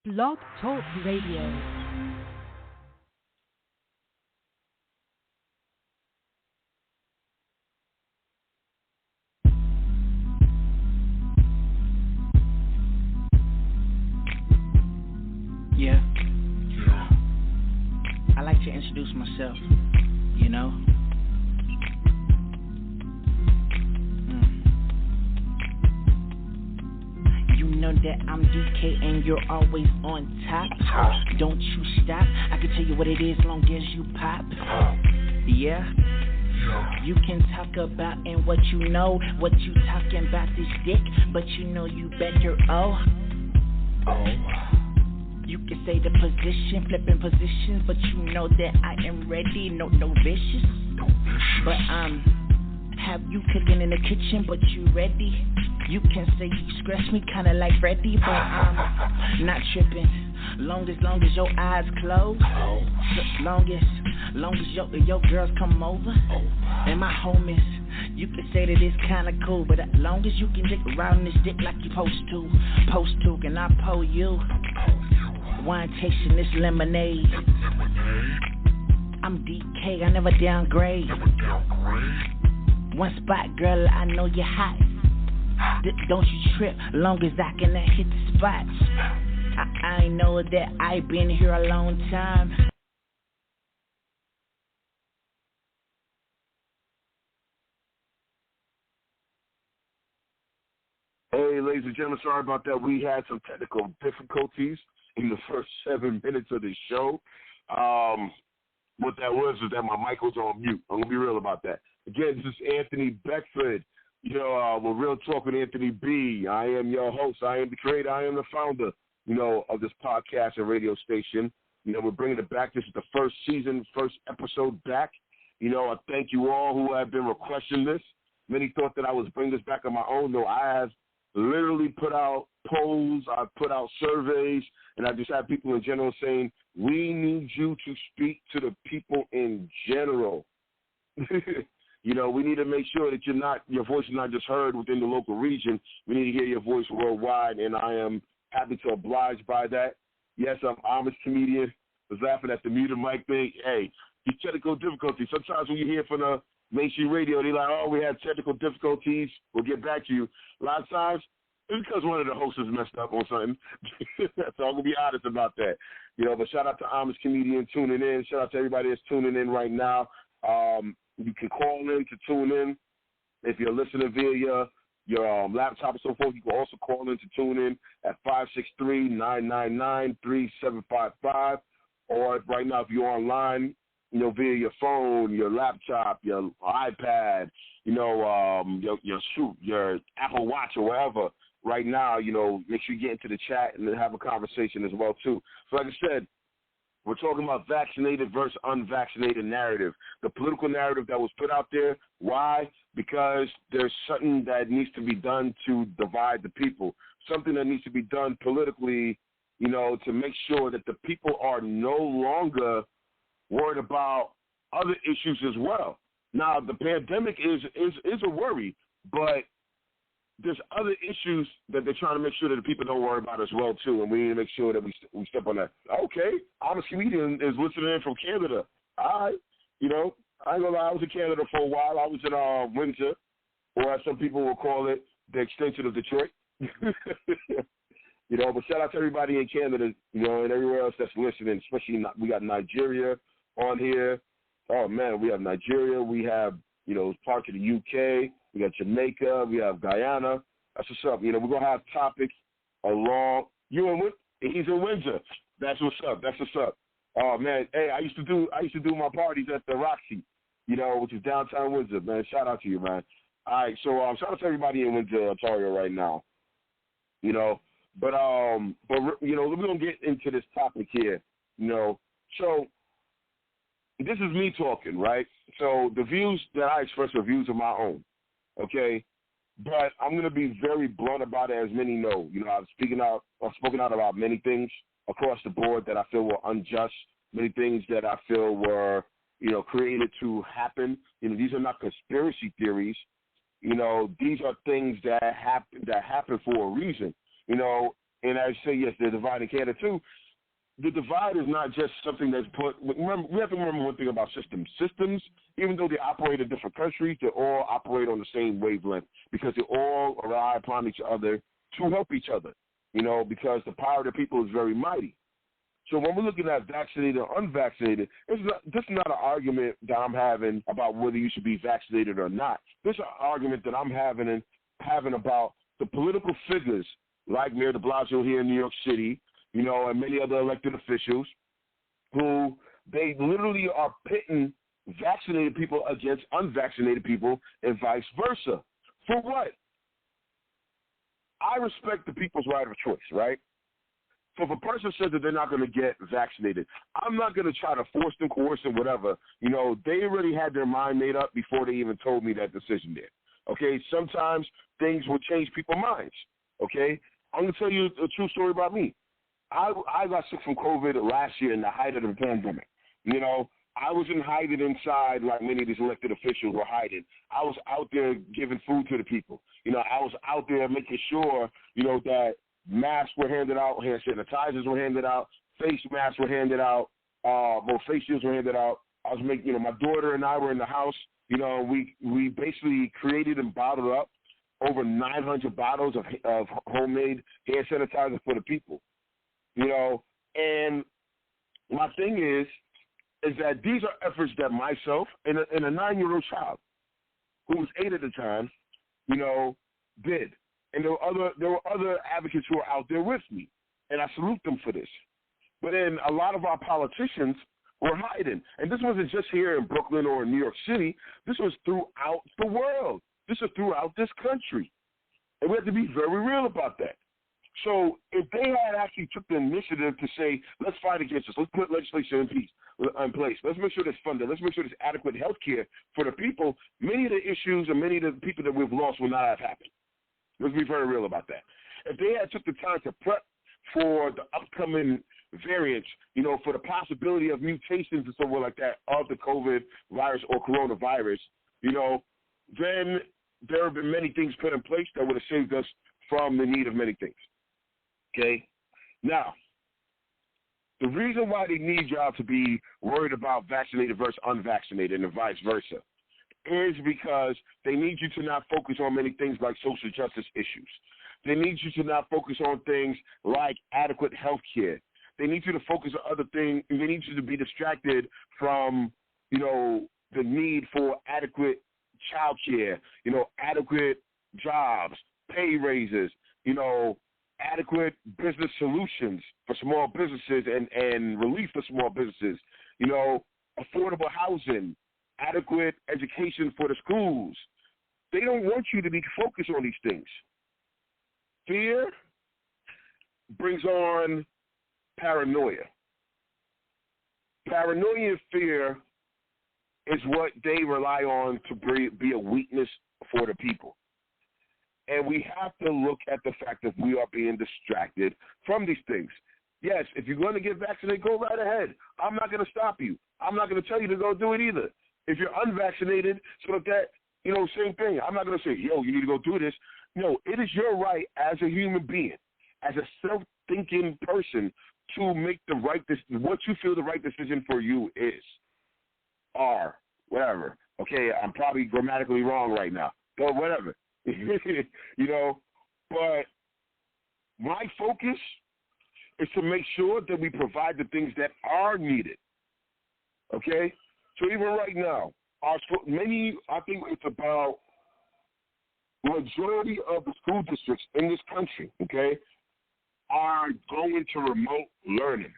Blog Talk Radio. Yeah. I like to introduce myself, you know. You know that I'm DK and you're always on top. Don't you stop. I can tell you what it is long as you pop. Yeah. You can talk about and what you know, what you talking about this dick, but you know you better You can say the position, flipping positions, but you know that I am ready, no vicious. But have you cooking in the kitchen, but you ready? You can say you scratch me kinda like Freddy, but I'm not tripping. Long as your eyes closed, long as your girls come over, and my homies, you can say that it's kinda cool, but as long as you can dick around this dick like you supposed to, can I pull you? Wine tasting this lemonade. I'm DK, I never downgrade. One spot, girl, I know you're hot. Don't you trip, long as I can hit the spot. I know that I've been here a long time. Hey, ladies and gentlemen, sorry about that. We had some technical difficulties in the first 7 minutes of the show. What that was is that my mic was on mute. I'm going to be real about that. Again, this is Anthony Beckford. We're Real Talk with Anthony B. I am your host. I am the creator. I am the founder, of this podcast and radio station. We're bringing it back. This is the first season, first episode back. I thank you all who have been requesting this. Many thought that I was bringing this back on my own. No, I have literally put out polls, I've put out surveys, and I just have people in general saying, we need you to speak to the people in general. We need to make sure that your voice is not just heard within the local region. We need to hear your voice worldwide, and I am happy to oblige by that. Yes, I'm Amish comedian. Was laughing at the muted mic thing. Hey, these technical difficulties. Sometimes when you hear from the mainstream radio, they're like, we had technical difficulties. We'll get back to you. A lot of times, it's because one of the hosts messed up on something. So I'm going to be honest about that. But shout out to Amish comedian tuning in. Shout out to everybody that's tuning in right now. You can call in to tune in. If you're listening via your laptop or so forth, you can also call in to tune in at 563-999-3755. Or right now, if you're online, via your phone, your laptop, your iPad, your Apple Watch or whatever. Right now, make sure you get into the chat and then have a conversation as well too. So, like I said, we're talking about vaccinated versus unvaccinated narrative. The political narrative that was put out there. Why? Because there's something that needs to be done to divide the people. Something that needs to be done politically, to make sure that the people are no longer worried about other issues as well. Now, the pandemic is a worry, but there's other issues that they're trying to make sure that the people don't worry about as well, too, and we need to make sure that we step on that. Okay, I'm a comedian is listening in from Canada. All right, I ain't gonna lie, I was in Canada for a while. I was in Windsor, or as some people will call it, the extension of Detroit. But shout out to everybody in Canada, and everywhere else that's listening, especially we got Nigeria on here. Oh, man, we have Nigeria. We have, parts of the UK. We got Jamaica. We have Guyana. That's what's up. We're going to have topics along. He's in Windsor. That's what's up. Oh, man. Hey, I used to do my parties at the Roxy, which is downtown Windsor, man. Shout out to you, man. All right, so shout out to everybody in Windsor, Ontario right now. But we're going to get into this topic here, So this is me talking, right? So the views that I express are views of my own, okay? But I'm going to be very blunt about it, as many know. I've spoken out about many things across the board that I feel were unjust, many things that I feel were, created to happen. These are not conspiracy theories. These are things that happen for a reason. And I say, yes, they're dividing Canada too. The divide is not just something that's put. Remember, we have to remember one thing about systems. Systems, even though they operate in different countries, they all operate on the same wavelength because they all rely upon each other to help each other. Because the power of the people is very mighty. So when we're looking at vaccinated or unvaccinated, this is not an argument that I'm having about whether you should be vaccinated or not. This is an argument that I'm having about the political figures like Mayor de Blasio here in New York City, and many other elected officials who they literally are pitting vaccinated people against unvaccinated people and vice versa. For what? I respect the people's right of choice, right? So if a person says that they're not going to get vaccinated, I'm not going to try to force them, coerce them, whatever. They already had their mind made up before they even told me that decision there. Okay, sometimes things will change people's minds. Okay, I'm going to tell you a true story about me. I got sick from COVID last year in the height of the pandemic. I wasn't hiding inside like many of these elected officials were hiding. I was out there giving food to the people. I was out there making sure, that masks were handed out, hand sanitizers were handed out, face masks were handed out, face shields were handed out. I was making, my daughter and I were in the house. We basically created and bottled up over 900 bottles of homemade hand sanitizer for the people. And my thing is that these are efforts that myself and a 9-year-old child who was 8 at the time, did. And there were other advocates who were out there with me, and I salute them for this. But then a lot of our politicians were hiding. And this wasn't just here in Brooklyn or in New York City. This was throughout the world. This was throughout this country. And we have to be very real about that. So if they had actually took the initiative to say, let's fight against this, let's put legislation in place, let's make sure there's funding, let's make sure there's adequate health care for the people, many of the issues and many of the people that we've lost will not have happened. Let's be very real about that. If they had took the time to prep for the upcoming variants, for the possibility of mutations and so on like that of the COVID virus or coronavirus, then there have been many things put in place that would have saved us from the need of many things. Okay? Now, the reason why they need y'all to be worried about vaccinated versus unvaccinated and vice versa is because they need you to not focus on many things like social justice issues. They need you to not focus on things like adequate health care. They need you to focus on other things. They need you to be distracted from, the need for adequate child care, adequate jobs, pay raises, adequate business solutions for small businesses and relief for small businesses, affordable housing, adequate education for the schools. They don't want you to be focused on these things. Fear brings on paranoia. Paranoia and fear is what they rely on to be a weakness for the people. And we have to look at the fact that we are being distracted from these things. Yes, if you're going to get vaccinated, go right ahead. I'm not going to stop you. I'm not going to tell you to go do it either. If you're unvaccinated, so that, same thing. I'm not going to say, you need to go do this. No, it is your right as a human being, as a self-thinking person, to make the right decision. What you feel the right decision for you is, or whatever. Okay, I'm probably grammatically wrong right now, but whatever. But my focus is to make sure that we provide the things that are needed. Okay? So even right now, I think it's about majority of the school districts in this country, okay, are going to remote learning.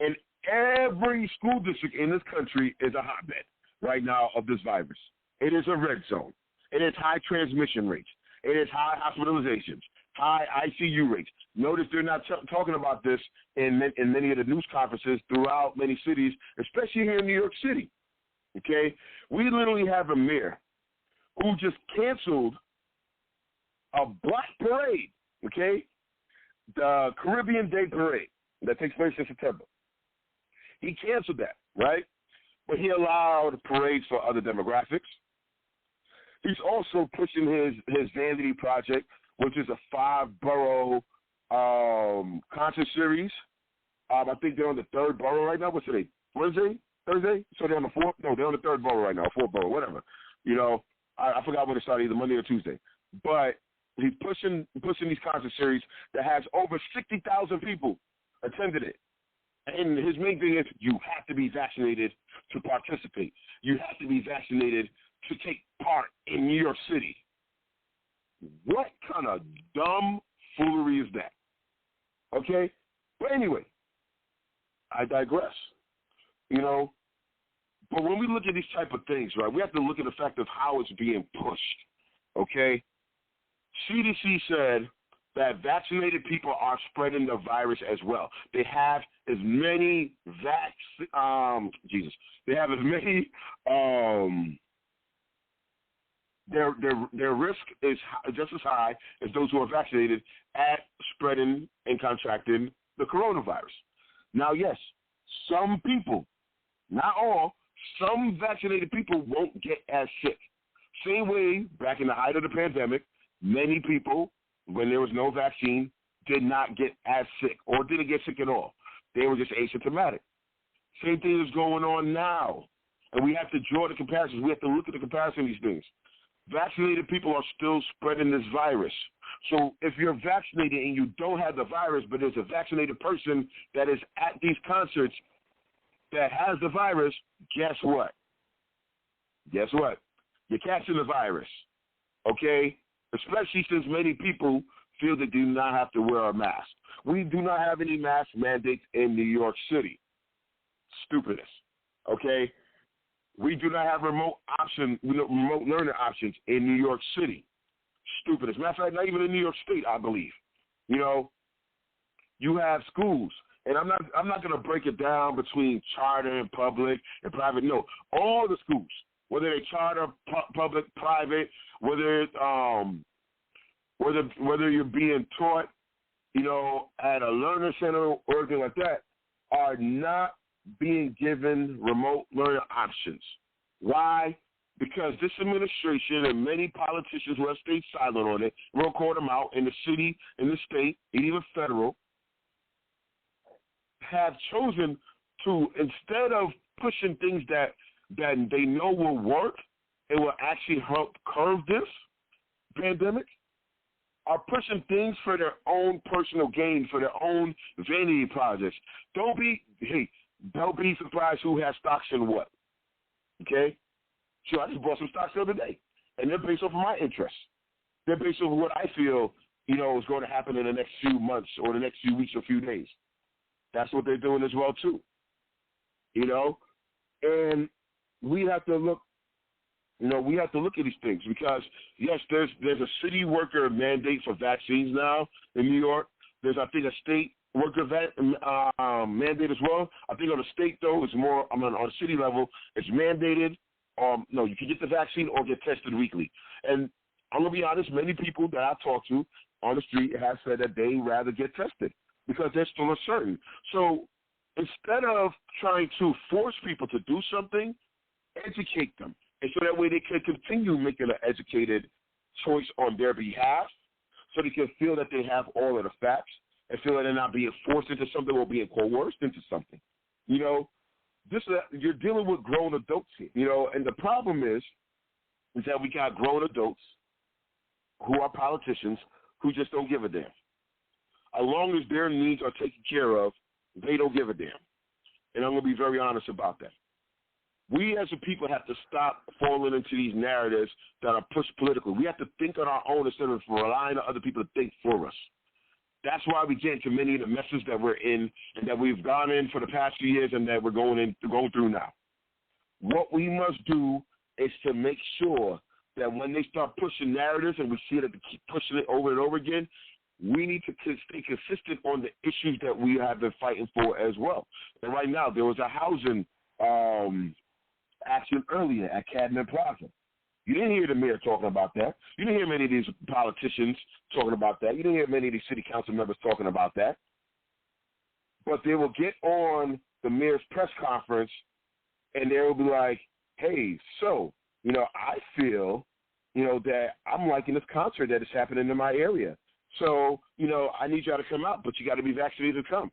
And every school district in this country is a hotbed right now of this virus. It is a red zone. It is high transmission rates. It is high hospitalizations, high ICU rates. Notice they're not talking about this in many of the news conferences throughout many cities, especially here in New York City. Okay? We literally have a mayor who just canceled a black parade, okay? The Caribbean Day Parade that takes place in September. He canceled that, right? But he allowed parades for other demographics. He's also pushing his Vanity Project, which is a 5-borough concert series. I think they're on the third borough right now. What's today? Wednesday? Thursday? So they're on the fourth? No, they're on the third borough right now, fourth borough, whatever. I forgot when it started, either Monday or Tuesday. But he's pushing these concert series that has over 60,000 people attended it. And his main thing is you have to be vaccinated to participate. You have to be vaccinated to take part in New York City. What kind of dumb foolery is that? Okay? But anyway, I digress. But when we look at these type of things, right, we have to look at the fact of how it's being pushed. Okay? CDC said that vaccinated people are spreading the virus as well. They have as many their risk is just as high as those who are vaccinated at spreading and contracting the coronavirus. Now, yes, some people, not all, some vaccinated people won't get as sick. Same way, back in the height of the pandemic, many people, when there was no vaccine, did not get as sick or didn't get sick at all. They were just asymptomatic. Same thing is going on now. And we have to draw the comparisons. We have to look at the comparison of these things. Vaccinated people are still spreading this virus. So if you're vaccinated and you don't have the virus, but there's a vaccinated person that is at these concerts that has the virus, guess what? Guess what? You're catching the virus, okay? Especially since many people feel they do not have to wear a mask. We do not have any mask mandates in New York City. Stupidness, okay? We do not have remote learning options in New York City. Stupidest. Matter of fact, not even in New York State, I believe. You have schools, and I'm not going to break it down between charter and public and private. No, all the schools, whether they charter, public, private, whether you're being taught, at a learner center or anything like that, are not being given remote learning options. Why? Because this administration and many politicians who have stayed silent on it, we'll call them out in the city, in the state, and even federal, have chosen to, instead of pushing things that they know will work and will actually help curb this pandemic, are pushing things for their own personal gain, for their own vanity projects. Don't be surprised who has stocks in what. Okay? Sure, I just bought some stocks the other day, and they're based off of my interests. They're based off of what I feel, is going to happen in the next few months or the next few weeks or few days. That's what they're doing as well, too. And we have to look, at these things because, yes, there's a city worker mandate for vaccines now in New York. There's, I think, a state worker mandate as well. I think on the state, though, it's more, on the city level, it's mandated. You can get the vaccine or get tested weekly. And I'm going to be honest, many people that I talk to on the street have said that they rather get tested because they're still uncertain. So instead of trying to force people to do something, educate them. And so that way they can continue making an educated choice on their behalf so they can feel that they have all of the facts and feel that they're not being forced into something or being coerced into something. You're dealing with grown adults here, and the problem is that we got grown adults who are politicians who just don't give a damn. As long as their needs are taken care of, they don't give a damn. And I'm going to be very honest about that. We as a people have to stop falling into these narratives that are pushed politically. We have to think on our own instead of relying on other people to think for us. That's why we get into many of the messes that we're in and that we've gone in for the past few years and that we're going through now. What we must do is to make sure that when they start pushing narratives and we see that they keep pushing it over and over again, we need to stay consistent on the issues that we have been fighting for as well. And right now, there was a housing action earlier at Cadman Plaza. You didn't hear the mayor talking about that. You didn't hear many of these politicians talking about that. You didn't hear many of these city council members talking about that. But they will get on the mayor's press conference and they will be like, hey, so, I feel, that I'm liking this concert that is happening in my area. So, I need y'all to come out, but you got to be vaccinated to come.